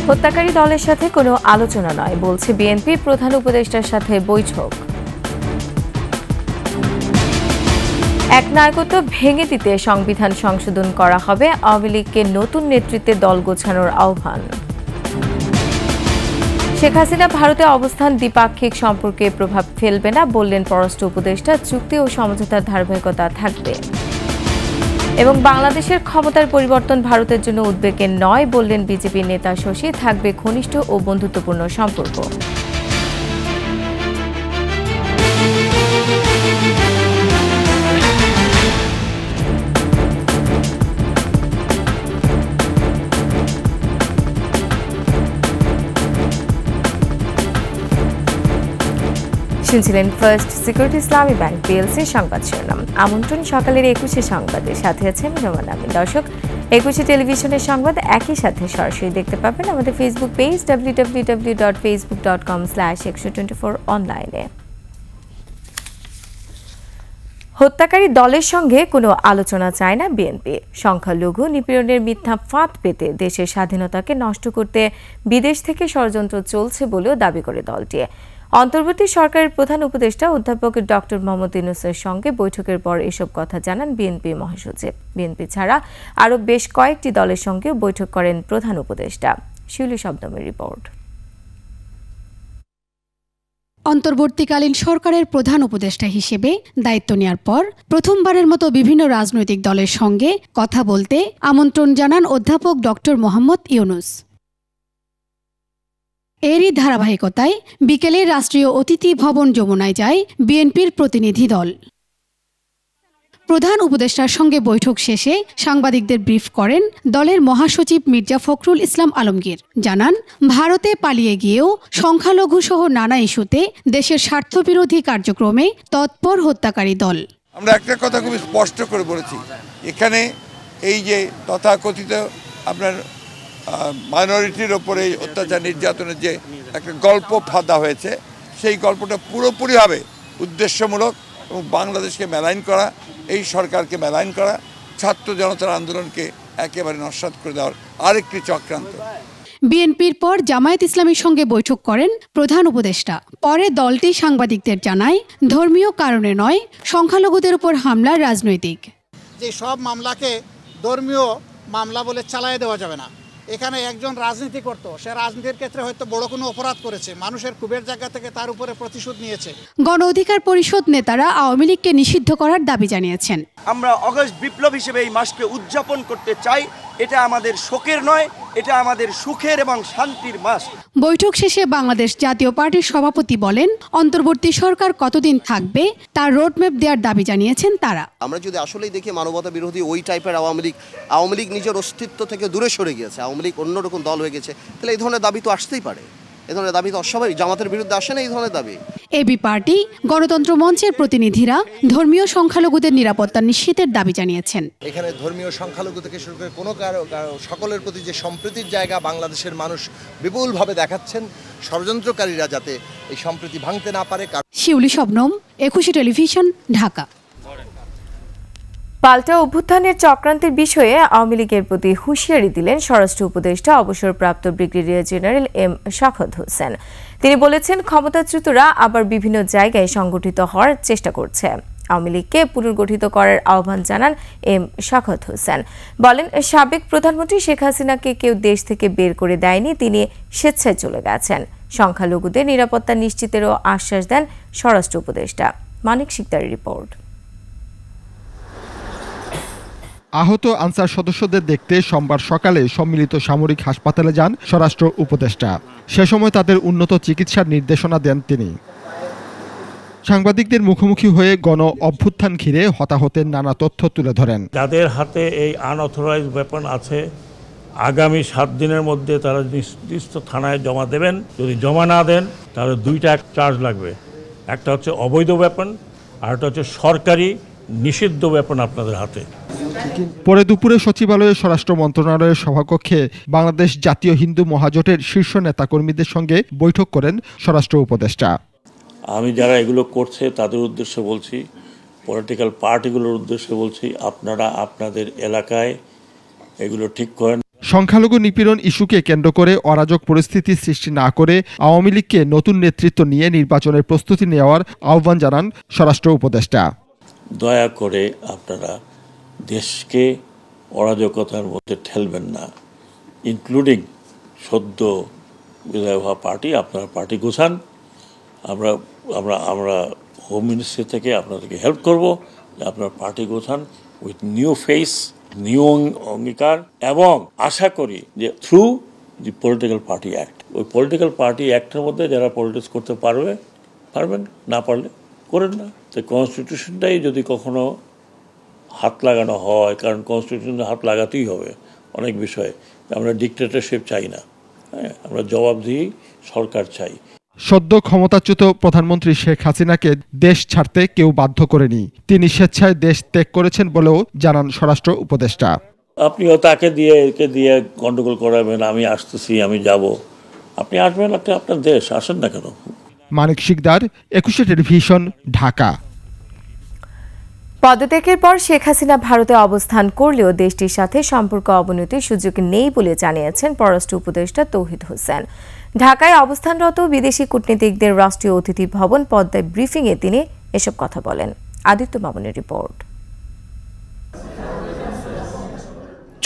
হত্যাকারী দলের সাথে কোনো আলোচনা নয় বলছে বিএনপি প্রধান উপদেষ্টার সাথে বৈঠক। একনায়কত্ব ভেঙে দিতে সংবিধান সংশোধন করা হবে, আওয়ামী লীগকে নতুন নেতৃত্বে দল গোছানোর আহ্বান। শেখ হাসিনা ভারতে অবস্থান দ্বিপাক্ষিক সম্পর্কে প্রভাব ফেলবে না বললেন পররাষ্ট্র উপদেষ্টা, চুক্তি ও সমঝোতার ধারাবাহিকতা থাকবে। এবং বাংলাদেশের ক্ষমতার পরিবর্তন ভারতের জন্য উদ্বেগের নয় বললেন বিজেপি নেতা শশী, থাকবে ঘনিষ্ঠ ও বন্ধুত্বপূর্ণ সম্পর্ক। শুনছিলেন ফার্স্ট সিকিউরিটি ইসলামী ব্যাংক পিএলসি সংবাদ শিরোনাম। আমন্ত্রণ সকালের 21 সংবাদে, সাথে আছেন রোমান আমিন। দর্শক, 21 টেলিভিশনের সংবাদ একই সাথে সরাসরি দেখতে পাবেন আমাদের ফেসবুক পেজ www.facebook.com/124 অনলাইনে। হত্যাকারী দলের সঙ্গে কোনো আলোচনা চায় না বিএনপি। সংখ্যালঘু নিপীড়নের মিথ্যা ফাঁদ পেতে দেশের স্বাধীনতাকে নষ্ট করতে বিদেশ থেকে ষড়যন্ত্র চলছে বলেও দাবি করে দলটি। অন্তর্বর্তী সরকারের প্রধান উপদেষ্টা অধ্যাপক ডক্টর মোহাম্মদ ইউনূসের সঙ্গে বৈঠকের পর এসব কথা জানান বিএনপি মহাসচিব। বিএনপি ছাড়া আরও বেশ কয়েকটি দলের সঙ্গেও বৈঠক করেন প্রধান উপদেষ্টা। শিউলি শব্দমের রিপোর্ট। অন্তর্বর্তীকালীন সরকারের প্রধান উপদেষ্টা হিসেবে দায়িত্ব নেওয়ার পর প্রথমবারের মতো বিভিন্ন রাজনৈতিক দলের সঙ্গে কথা বলতে আমন্ত্রণ জানান অধ্যাপক ডক্টর মোহাম্মদ ইউনূস। এরই ধারাবাহিকতায় বিকেলে রাষ্ট্রীয় অতিথি ভবন যমুনায় যায় বিএনপির প্রতিনিধি দল। প্রধান উপদেষ্টার সঙ্গে বৈঠক শেষে সাংবাদিকদের ব্রিফ করেন দলের মহাসচিব মির্জা ফখরুল ইসলাম আলমগীর। জানান, ভারতে পালিয়ে গিয়েও সংখ্যালঘুসহ নানা ইস্যুতে দেশের স্বার্থবিরোধী কার্যক্রমে তৎপর হত্যাকারী দল। আমরা একটা কথা খুব স্পষ্ট করে বলেছি, এখানে এই যে তথাকথিত আপনার মাইনরিটির ওপরে অত্যাচার নির্যাতনের যে একটা গল্প ফাঁদা হয়েছে, সেই গল্পটা পুরোপুরিভাবে উদ্দেশ্যমূলক এবং বাংলাদেশকে মেলাইন করা, এই সরকারকে মেলাইন করা, ছাত্র জনতার আন্দোলনকে একেবারে নস্যাৎ করে দেওয়ার আরেকটি চক্রান্ত। বিএনপির পর জামায়াত ইসলামীর সঙ্গে বৈঠক করেন প্রধান উপদেষ্টা। পরে দলটি সাংবাদিকদের জানায়, ধর্মীয় কারণে নয়, সংখ্যালঘুদের উপর হামলা রাজনৈতিক। যে সব মামলাকে ধর্মীয় মামলা বলে চালায় দেওয়া যাবে না। এখানে একজন রাজনীতি করতো, সে রাজনীতির ক্ষেত্রে হয়তো বড় কোনো অপরাধ করেছে, মানুষের ক্ষোভের জায়গা থেকে তার উপরে প্রতিশোধ নিয়েছে। গণ অধিকার পরিষদ নেতারা আওয়ামী লীগকে নিষিদ্ধ করার দাবি জানিয়েছেন। আমরা অগস্ট বিপ্লব হিসেবে এই মাসকে উদযাপন করতে চাই। এটা আমাদের শোকের নয়, এটা আমাদের সুখের এবং শান্তির মাস। বৈঠক শেষে বাংলাদেশ জাতীয় পার্টির সভাপতি বলেন, অন্তর্বর্তী সরকার কতদিন থাকবে তার রোডম্যাপ দেওয়ার দাবি জানিয়েছেন তারা। আমরা যদি আসলেই দেখি মানবতা বিরোধী ওই টাইপের আওয়ামী লীগ নিজের অস্তিত্ব থেকে দূরে সরে গিয়েছে, আওয়ামী লীগ অন্যরকম দল হয়ে গেছে, তাহলে এই ধরনের দাবি তো আসতেই পারে। এই ধরনের দাবি তো অস্বাভাবিক, জামাতের বিরুদ্ধে আসে না এই ধরনের দাবি। এবি পার্টি, গণতন্ত্র মঞ্চের প্রতিনিধিরা ধর্মীয় সংখ্যালঘুদের নিরাপত্তা নিশ্চিতের দাবি জানিয়েছেন। এখানে ধর্মীয় সংখ্যালঘু থেকে শুরু করে কোনো সকলের প্রতি যে সম্প্রীতির জায়গা বাংলাদেশের মানুষ বিপুলভাবে দেখাচ্ছেন, ষড়যন্ত্রকারীরা যাতে এই সম্প্রীতি ভাঙতে না পারে। শিউলি শবনম, 21 টেলিভিশন, ঢাকা। পাল্টা অভ্যুত্থানের চক্রান্তের বিষয়ে আওয়ামী লীগের প্রতি হুঁশিয়ারি দিলেন স্বরাষ্ট্র উপদেষ্টা অবসরপ্রাপ্ত brigadier general M Sakhawat Hossain. তিনি বলেছেন, ক্ষমতাচ্যুতরা আবার বিভিন্ন জায়গায় সংগঠিত হওয়ার চেষ্টা করছে। আওয়ামী লীগকে পুনর্গঠিত করার আহ্বান জানান এম শাখাওয়াত হোসেন। বলেন, সাবেক প্রধানমন্ত্রী শেখ হাসিনাকে কেউ দেশ থেকে বের করে দেয়নি, তিনি স্বেচ্ছায় চলে গেছেন। সংখ্যালঘুদের নিরাপত্তা নিশ্চিতেরও আশ্বাস দেন স্বরাষ্ট্র উপদেষ্টা। মানিক শিকদারের রিপোর্ট। আহত আনসার সদস্যদের দেখতে সোমবার সকালে সম্মিলিত সামরিক হাসপাতালে যান স্বরাষ্ট্র উপদেষ্টা। সে সময় তাদের উন্নত চিকিৎসার নির্দেশনা দেন তিনি। সাংবাদিকদের মুখোমুখি হয়ে গণ অভ্যুত্থান ঘিরে হতাহতের নানা তথ্য তুলে ধরেন। যাদের হাতে এই আনঅথরাইজড ওয়েপন আছে, আগামী 7 দিনের মধ্যে তারা নির্দিষ্ট থানায় জমা দেবেন। যদি জমা না দেন তাহলে 2টা চার্জ লাগবে। একটা হচ্ছে অবৈধ ওয়েপন, আর একটা হচ্ছে সরকারি নিষিদ্ধ ওয়েপন আপনাদের হাতে। পরে দুপুরে সচিবালয়ে স্বরাষ্ট্র মন্ত্রণালয়ের সভাকক্ষে বাংলাদেশ জাতীয় হিন্দু মহাজোটের শীর্ষ নেতাকর্মীদের সঙ্গে বৈঠক করেন স্বরাষ্ট্র উপদেষ্টা। আমি যারা এগুলো করছে তাদের উদ্দেশ্যে বলছি, পলিটিক্যাল পার্টিগুলোর উদ্দেশ্যে বলছি, আপনারা আপনাদের এলাকায় এগুলো ঠিক করেন। সংখ্যালঘু নিপীড়ন ইস্যুকে কেন্দ্র করে অরাজক পরিস্থিতি সৃষ্টি না করে আওয়ামী লীগকে নতুন নেতৃত্ব নিয়ে নির্বাচনের প্রস্তুতি নেওয়ার আহ্বান জানান স্বরাষ্ট্র উপদেষ্টা। দয়া করে আপনারা দেশকে অরাজকতার মধ্যে ঠেলবেন না, ইনক্লুডিং সদ্য বিদায় হওয়া পার্টি। আপনারা পার্টি গোছান, আমরা আমরা আমরা হোম মিনিস্ট্রি থেকে আপনাদেরকে হেল্প করব যে আপনার পার্টি গোছান উইথ নিউ ফেস, নিউ অঙ্গীকার, এবং আশা করি যে through the political party act, ওই পলিটিক্যাল পার্টি অ্যাক্টের মধ্যে যারা পলিটিক্স করতে পারবেন, না পারলে করেন না। তো কনস্টিটিউশনটাই যদি কখনো হাত লাগানো হয়, কারণ কনস্টিটিউশনে হাত লাগাতেই হবে অনেক বিষয়ে। আমরা ডিক্টেটরশিপ চাই না, হ্যাঁ, আমরা জবাবদিহি সরকার চাই। সদ্য ক্ষমতাচ্যুত প্রধানমন্ত্রী শেখ হাসিনাকে দেশ ছাড়তে কেউ বাধ্য করেনি, তিনি স্বেচ্ছায় দেশ ত্যাগ করেছেন বলেও জানান স্বরাষ্ট্র উপদেষ্টা। আপনিও তাকে দিয়ে একে দিয়ে গন্ডগোল করাবেন, আমি আসতেছি, আমি যাব, আপনি আসবেন, আপনি আপনার দেশ আসেন না কেন। মানিক শিকদার, 21 টেলিভিশন, ঢাকা। পদত্যাগের পর শেখ হাসিনা ভারতে অবস্থান করলেও দেশটির সাথে সম্পর্ক অবনতির সুযোগ নেই বলে জানিয়েছেন পররাষ্ট্র উপদেষ্টা তৌহিদ হোসেন। ঢাকায় অবস্থানরত বিদেশি কূটনীতিকদের রাষ্ট্রীয় অতিথি ভবন পদ্মায় ব্রিফিংয়ে তিনি এসব কথা বলেন। আদিত্য মামুনের রিপোর্ট।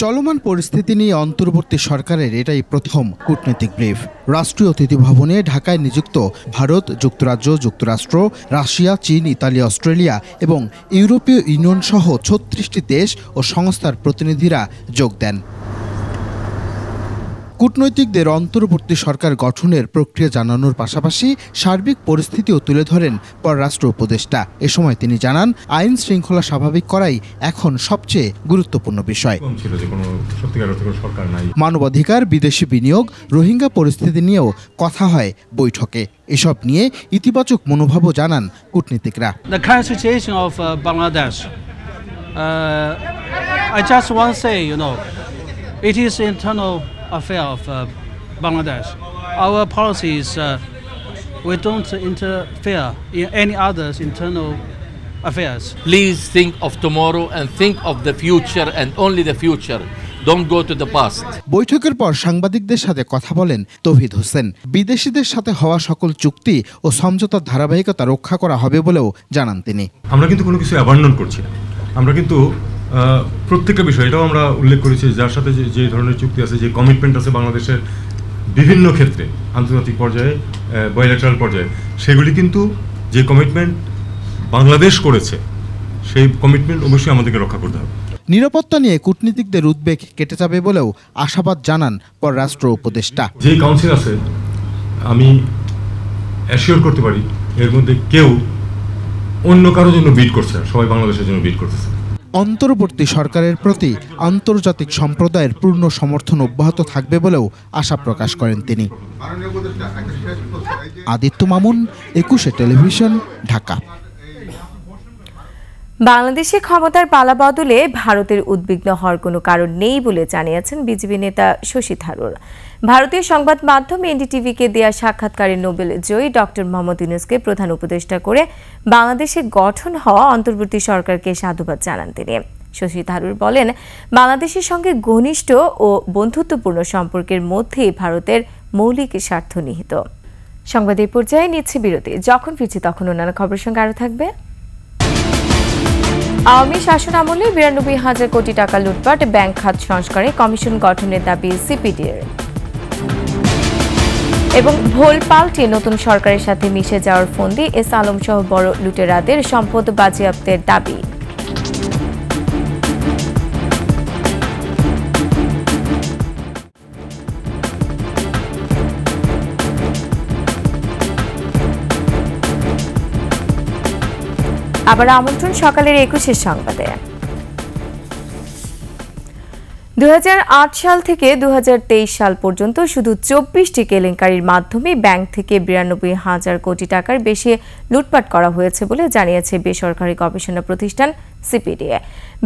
চলমান পরিস্থিতি নিয়ে অন্তর্বর্তী সরকারের এটাই প্রথম কূটনৈতিক ব্রিফ। রাষ্ট্রীয় অতিথি ভবনে ঢাকায় নিযুক্ত ভারত, যুক্তরাজ্য, যুক্তরাষ্ট্র, রাশিয়া, চীন, ইতালি, অস্ট্রেলিয়া এবং ইউরোপীয় ইউনিয়ন সহ 36টি দেশ ও সংস্থার প্রতিনিধিরা যোগ দেন। কূটনৈতিকদের অন্তর্বর্তী সরকার গঠনের প্রক্রিয়া জানানোর পাশাপাশি সার্বিক পরিস্থিতিও তুলে ধরেন পররাষ্ট্র উপদেষ্টা। এ সময় তিনি জানান, আইন শৃঙ্খলা স্বাভাবিক করাই এখন সবচেয়ে গুরুত্বপূর্ণ বিষয়। মানবাধিকার, বিদেশি বিনিয়োগ, রোহিঙ্গা পরিস্থিতি নিয়েও কথা হয় বৈঠকে। এসব নিয়ে ইতিবাচক মনোভাবও জানান কূটনীতিকরা। The current situation of Bangladesh, I just want to say, it is internal affair of Bangladesh. Our policy is we don't interfere in any others' internal affairs. Please think of tomorrow and think of the future and only the future. Don't go to the past. বৈঠকের পর সাংবাদিকদের সাথে কথা বলেন তৌহিদ হোসেন। বিদেশিদের সাথে হওয়া সকল চুক্তি ও সমঝোতার ধারাবাহিকতা রক্ষা করা হবে বলেও জানান তিনি। আমরা কিন্তু কোনো কিছু অ্যাবান্ডন করছি না, আমরা কিন্তু প্রত্যেকটা বিষয় এটাও আমরা উল্লেখ করেছি, যার সাথে যে ধরনের চুক্তি আছে, যে কমিটমেন্ট আছে বাংলাদেশের বিভিন্ন ক্ষেত্রে, আন্তর্জাতিক পর্যায়ে, বাইল্যাটারাল পর্যায়ে, সেগুলি কিন্তু যে কমিটমেন্ট বাংলাদেশ করেছে সেই কমিটমেন্ট অবশ্যই আমাদেরকে রক্ষা করতে হবে। নিরাপত্তা নিয়ে কূটনীতিকদের উদ্বেগ কেটে যাবে বলেও আশাবাদ জানান পররাষ্ট্র উপদেষ্টা। যে কাউন্সিল আছে, আমি অ্যাসিওর করতে পারি এর মধ্যে কেউ অন্য কারোর জন্য বিট করছে না, সবাই বাংলাদেশের জন্য বিট করতেছে। অন্তর্বর্তী সরকারের প্রতি আন্তর্জাতিক সম্প্রদায়ের পূর্ণ সমর্থন অব্যাহত থাকবে বলেও আশা প্রকাশ করেন তিনি। আদিত্য মামুন, 21 টেলিভিশন, ঢাকা। বাংলাদেশে ক্ষমতার পালাবদলে ভারতের উদ্বিগ্ন হওয়ার কোনো কারণ নেই বলে জানিয়েছেন বিজেপি নেতা শশী থারুর। ভারতীয় সংবাদ মাধ্যম এনডিটিভিকে দেয়া সাক্ষাৎকারে নোবেল জয়ী ডক্টর মোহাম্মদ ইউনূসকে প্রধান উপদেষ্টা করে বাংলাদেশে গঠন হওয়া অন্তর্বর্তী সরকারকে সাধুবাদ জানান তিনি। শশী থারুর বলেন, বাংলাদেশের সঙ্গে ঘনিষ্ঠ ও বন্ধুত্বপূর্ণ সম্পর্কের মধ্যেই ভারতের মৌলিক স্বার্থ নিহিত। সংবাদ এই পর্যায়ে নিচ্ছে বিরতি, যখন ফিরছি তখন অন্যান্য খবরের সঙ্গে আরও থাকবে। আওয়ামী শাসন আমলে ৯২,০০০ কোটি টাকা লুটপাট, ব্যাংক খাত সংস্কারে কমিশন গঠনের দাবি সিপিডির। এবং ভোল পাল্টে নতুন সরকারের সাথে মিশে যাওয়ার ফন্দি এস আলম সহ বড় লুটেরাদের সম্পদ বাজেয়াপ্তের দাবি। আবার আমন্ত্রণ সকালের ২১ সংবাদে। ২০০৮ সাল থেকে ২০২৩ সাল পর্যন্ত শুধু ২৪টি কেলেঙ্কারির মাধ্যমে ব্যাংক থেকে ৯২,০০০ কোটি টাকার বেশি লুটপাট করা হয়েছে বলে জানিয়েছে বেসরকারি গবেষণা প্রতিষ্ঠান সিপিডিএ।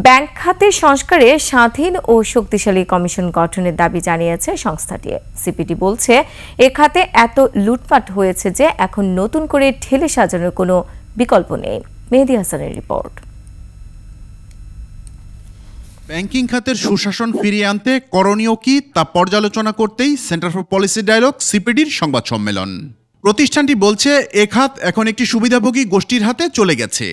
ব্যাংক খাতের সংস্কারে স্বাধীন ও শক্তিশালী কমিশন গঠনের দাবি জানিয়েছে সংস্থাটি। সিপিডি বলছে, এ খাতে এত লুটপাট হয়েছে যে এখন নতুন করে ঠেলে সাজানোর কোনো বিকল্প নেই। মেহেদী হাসানের রিপোর্ট। ব্যাংকিং খাতের সুশাসন ফিরিয়ে আনতে করণীয় কি তা পর্যালোচনা করতেই সেন্টার ফর পলিসি ডায়ালগ সিপিডির সংবাদ সম্মেলন। প্রতিষ্ঠানটি বলছে এ খাত এখন একটি সুবিধাভোগী গোষ্ঠীর হাতে চলে গেছে।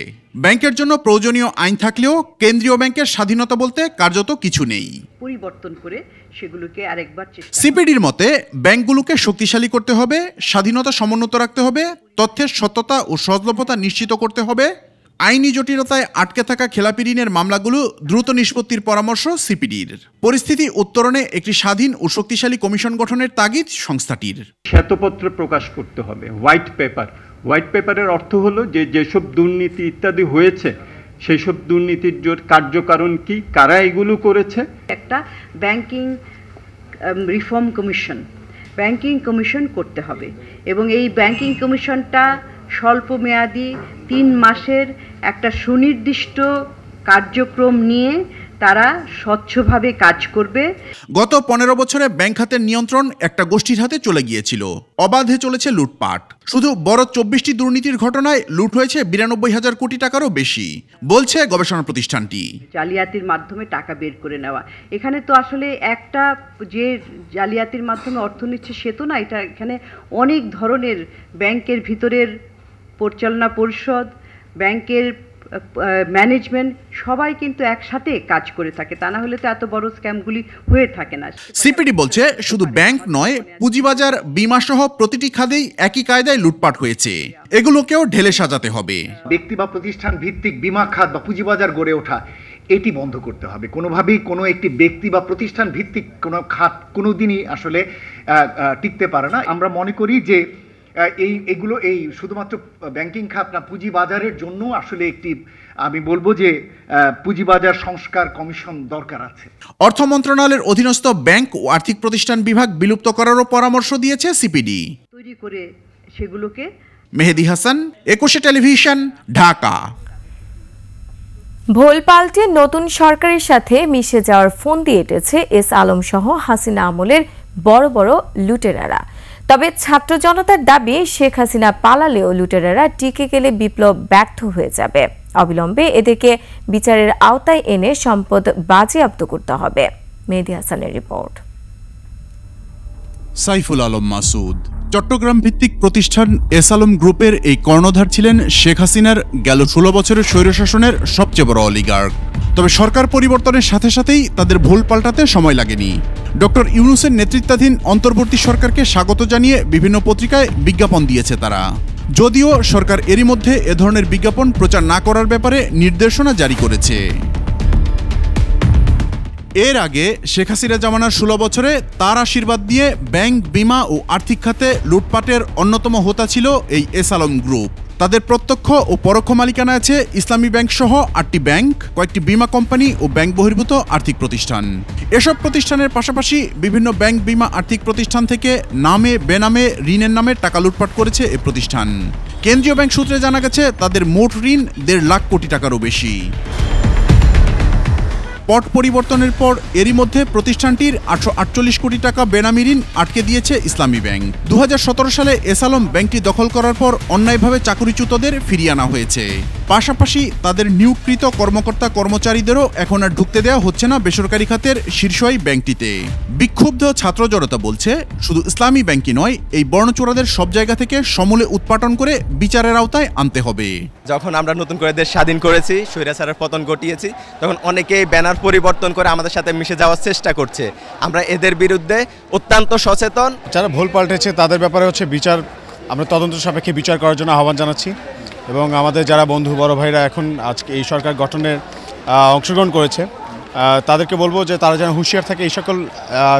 ব্যাংকের জন্য প্রয়োজনীয় আইন থাকলেও কেন্দ্রীয় ব্যাংকের স্বাধীনতা বলতে কার্যত কিছু নেই। পরিবর্তন করে সেগুলোকে আরেকবার চেষ্টা সিপিডির মতে ব্যাংকগুলোকে শক্তিশালী করতে হবে, স্বাধীনতা সমুন্নত রাখতে হবে, তথ্যের সত্যতা ও সহজলভ্যতা নিশ্চিত করতে হবে, আইনি জটিলতায় আটকে থাকা খেলাপি ঋণের মামলাগুলো দ্রুত নিষ্পত্তির পরামর্শ সিপিডির। পরিস্থিতি উত্তরণে একটি স্বাধীন ও শক্তিশালী কমিশন গঠনের তাগিদ সংস্থাটির। শ্বেতপত্র প্রকাশ করতে হবে, হোয়াইট পেপার। হোয়াইট পেপারের অর্থ হলো যে যেসব দুর্নীতি ইত্যাদি হয়েছে সেই সব দুর্নীতির কার্যকারণ কি, কারা এগুলো করেছে। একটা banking reform commission, banking commission করতে হবে এবং এই ব্যাংকিং কমিশনটা স্বল্প মেয়াদী 3 মাসের একটা সুনির্দিষ্ট কার্যক্রম নিয়ে তারা স্বচ্ছভাবে কাজ করবে। গত 15 বছরে ব্যাংক খাতের নিয়ন্ত্রণ একটা গোষ্ঠীর হাতে চলে গিয়েছিল। অবাধে চলেছে লুটপাট। শুধু বড় 24টি দুর্নীতির ঘটনায় লুট হয়েছে 92,000 কোটি টাকারও বেশি, বলছে গবেষণা প্রতিষ্ঠানটি। জালিয়াতির মাধ্যমে টাকা বের করে নেওয়া, এখানে তো আসলে একটা যে জালিয়াতির মাধ্যমে অর্থ নিচ্ছে সে তো না, এটা এখানে অনেক ধরনের ব্যাংকের ভিতরের পরিচালনা পরিষদ, ব্যাংকের ম্যানেজমেন্ট সবাই কিন্তু একসাথে কাজ করে থাকে, তা না হলে তো এত বড় স্ক্যামগুলি হয়ে থাকে না। সিপিডি বলছে শুধু ব্যাংক নয়, পুঁজিবাজার, বিমা সহ প্রতিটি খাতেই একই কায়দায় লুটপাট হয়েছে। এগুলোকেও ঢেলে সাজাতে হবে। ব্যক্তি বা প্রতিষ্ঠান ভিত্তিক বিমা খাত বা পুঁজিবাজার গড়ে ওঠা এটি বন্ধ করতে হবে। কোনোভাবেই কোনো একটি ব্যক্তি বা প্রতিষ্ঠান ভিত্তিক কোনো খাত কোনোদিনই আসলে টিকতে পারে না। আমরা মনে করি যে এগুলো এই শুধুমাত্র ব্যাংকিং খাত না, পুঁজিবাজারের জন্য আসলে একটি আমি বলবো যে পুঁজিবাজার সংস্কার কমিশন দরকার আছে। অর্থ মন্ত্রণালয়ের অধীনস্থ ব্যাংক ও আর্থিক প্রতিষ্ঠান বিভাগ বিলুপ্ত করারও পরামর্শ দিয়েছে সিপিডি। তৈরি করে সেগুলোকে। মেহেদি হাসান, 21 টেলিভিশন, ঢাকা। ভোল পাল্টে নতুন সরকারের সাথে মিশে যাওয়ার ফোন দিয়ে এঁটেছে এস আলম সহ হাসিনা আমলের বড় বড় লুটেরারা। তবে ছাত্র জনতার দাবি শেখ হাসিনা পালালেও লুটেরারা টিকে গেলে বিপ্লব ব্যর্থ হয়ে যাবে। অবিলম্বে এদেরকে বিচারের আওতায় এনে সম্পদ বাজেয়াপ্ত করতে হবে। মেহেদি হাসানের রিপোর্ট। সাইফুল আলম মাসুদ চট্টগ্রাম ভিত্তিক প্রতিষ্ঠান এস আলম গ্রুপের এই কর্ণধার ছিলেন শেখ হাসিনার গেল 16 বছরের স্বৈরশাসনের সবচেয়ে বড় অলিগার্ক। তবে সরকার পরিবর্তনের সাথে সাথেই তাদের ভুল পাল্টাতে সময় লাগেনি। ডক্টর ইউনূসের নেতৃত্বাধীন অন্তর্বর্তী সরকারকে স্বাগত জানিয়ে বিভিন্ন পত্রিকায় বিজ্ঞাপন দিয়েছে তারা। যদিও সরকার এরই মধ্যে এ ধরনের বিজ্ঞাপন প্রচার না করার ব্যাপারে নির্দেশনা জারি করেছে। এর আগে শেখ হাসিনা জামানার 16 বছরে তার আশীর্বাদ দিয়ে ব্যাংক, বিমা ও আর্থিক খাতে লুটপাটের অন্যতম হোতা ছিল এই এস আলম গ্রুপ। তাদের প্রত্যক্ষ ও পরোক্ষ মালিকানা আছে ইসলামী ব্যাংক সহ 8টি ব্যাংক, কয়েকটি বিমা কোম্পানি ও ব্যাংক বহির্ভূত আর্থিক প্রতিষ্ঠান। এসব প্রতিষ্ঠানের পাশাপাশি বিভিন্ন ব্যাংক, বিমা, আর্থিক প্রতিষ্ঠান থেকে নামে বেনামে ঋণের নামে টাকা লুটপাট করেছে এ প্রতিষ্ঠান। কেন্দ্রীয় ব্যাংক সূত্রে জানা গেছে তাদের মোট ঋণ 1.5 লাখ কোটি টাকারও বেশি। পট পরিবর্তনের পর এরই মধ্যে প্রতিষ্ঠানটির 848 কোটি টাকা বেনামি ঋণ আটকে দিয়েছে ইসলামী ব্যাংক। 2017 সালে এস আলম ব্যাংকটি দখল করার পর অন্যায়ভাবে চাকরিচ্যুতদের ফিরিয়ে আনা হয়েছে। পাশাপাশি তাদের নিয়োগকৃত কর্মকর্তা কর্মচারীদেরও এখন আর ঢুকতে দেওয়া হচ্ছে না বেসরকারি খাতের শীর্ষ এই ব্যাংকটিতে। বিক্ষুব্ধ ছাত্র জনতা বলছে শুধু ইসলামী ব্যাংকই নয়, এই বর্ণচোরাদের সব জায়গা থেকে সমূলে উৎপাটন করে বিচারের আওতায় আনতে হবে। যখন আমরা নতুন করে দেশ স্বাধীন করেছি, স্বৈরাচারের পতন ঘটিয়েছি, তখন অনেকেই ব্যানার পরিবর্তন করে আমাদের সাথে মিশে যাওয়ার চেষ্টা করছে। আমরা এদের বিরুদ্ধে অত্যন্ত সচেতন। যারা ভুল পাল্টেছে তাদের ব্যাপারে হচ্ছে বিচার, আমরা তদন্ত সাপেক্ষে বিচার করার জন্য আহ্বান জানাচ্ছি এবং আমাদের যারা বন্ধু বড় ভাইরা এখন আজকে এই সরকার গঠনের অংশগ্রহণ করেছে তাদেরকে বলবো যে তারা যেন হুঁশিয়ার থাকে এই সকল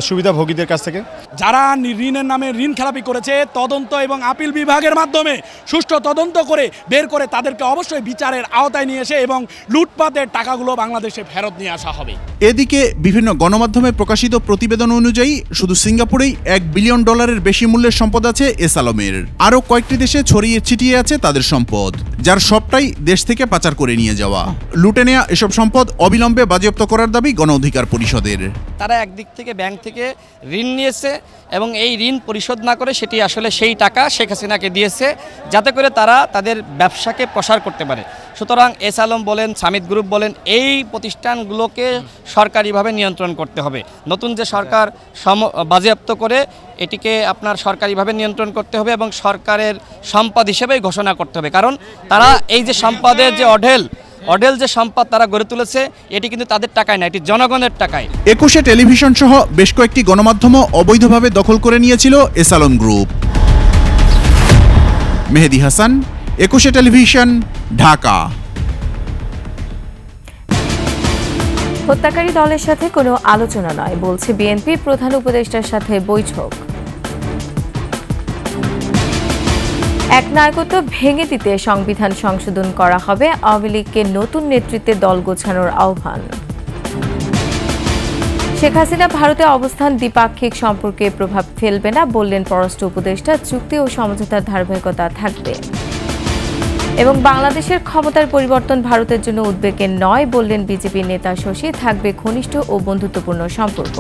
সুবিধাভোগীদের কাছ থেকে। যারা ঋণের নামে ঋণ খেলাপি করেছে তদন্ত এবং আপিল বিভাগের মাধ্যমে সুষ্ঠু তদন্ত করে বের করে তাদেরকে অবশ্যই বিচারের আওতায় নিয়ে এসে এবং লুটপাটের টাকাগুলো বাংলাদেশে ফেরত নিয়ে আসা হবে। এদিকে বিভিন্ন গণমাধ্যমে প্রকাশিত প্রতিবেদন অনুযায়ী শুধু সিঙ্গাপুরেই $1 বিলিয়ন বেশি মূল্যের সম্পদ আছে এস আলমের। আরও কয়েকটি দেশে ছড়িয়ে ছিটিয়ে আছে তাদের সম্পদ, যার সবটাই দেশ থেকে পাচার করে নিয়ে যাওয়া। লুটে নেওয়া এসব সম্পদ অবিলম্বে বাজেয়াপ্ত করার করার দাবি গণ অধিকার পরিষদের। তারা একদিক থেকে ব্যাংক থেকে ঋণ নিয়েছে এবং এই ঋণ পরিশোধ না করে সেটি আসলে সেই টাকা শেখ হাসিনাকে দিয়েছে যাতে করে তারা তাদের ব্যবসাকে প্রসার করতে পারে। সুতরাং এস আলম বলেন, সামিট গ্রুপ বলেন, এই প্রতিষ্ঠানগুলোকে সরকারিভাবে নিয়ন্ত্রণ করতে হবে। নতুন যে সরকার বাজেয়াপ্ত করে এটিকে আপনার সরকারিভাবে নিয়ন্ত্রণ করতে হবে এবং সরকারের সম্পদ হিসেবেই ঘোষণা করতে হবে। কারণ তারা এই যে সম্পদের যে অঢেল যে সম্পদ তারা গড়ে তুলেছে এটি কিন্তু তাদের টাকায় না, এটি জনগণের টাকায়। 21 টেলিভিশন সহ বেশ কয়েকটি গণমাধ্যমও অবৈধভাবে দখল করে নিয়েছিল S Alam group. Mehedi Hasan, 21 television, Dhaka. হত্যাকারী দলের সাথে কোনো আলোচনা নয় বলছে বিএনপি প্রধান উপদেষ্টার সাথে বৈঠক। একনায়কত্ব ভেঙে দিতে সংবিধান সংশোধন করা হবে, আওয়ামী লীগকে নতুন নেতৃত্বে দল গোছানোর আহ্বান। শেখ হাসিনা ভারতে অবস্থান দ্বিপাক্ষিক সম্পর্কে প্রভাব ফেলবে না বললেন পররাষ্ট্র উপদেষ্টা, চুক্তি ও সমঝোতার ধারাবাহিকতা থাকবে। এবং বাংলাদেশের ক্ষমতার পরিবর্তন ভারতের জন্য উদ্বেগের নয় বললেন বিজেপি নেতা শশী, থাকবে ঘনিষ্ঠ ও বন্ধুত্বপূর্ণ সম্পর্ক।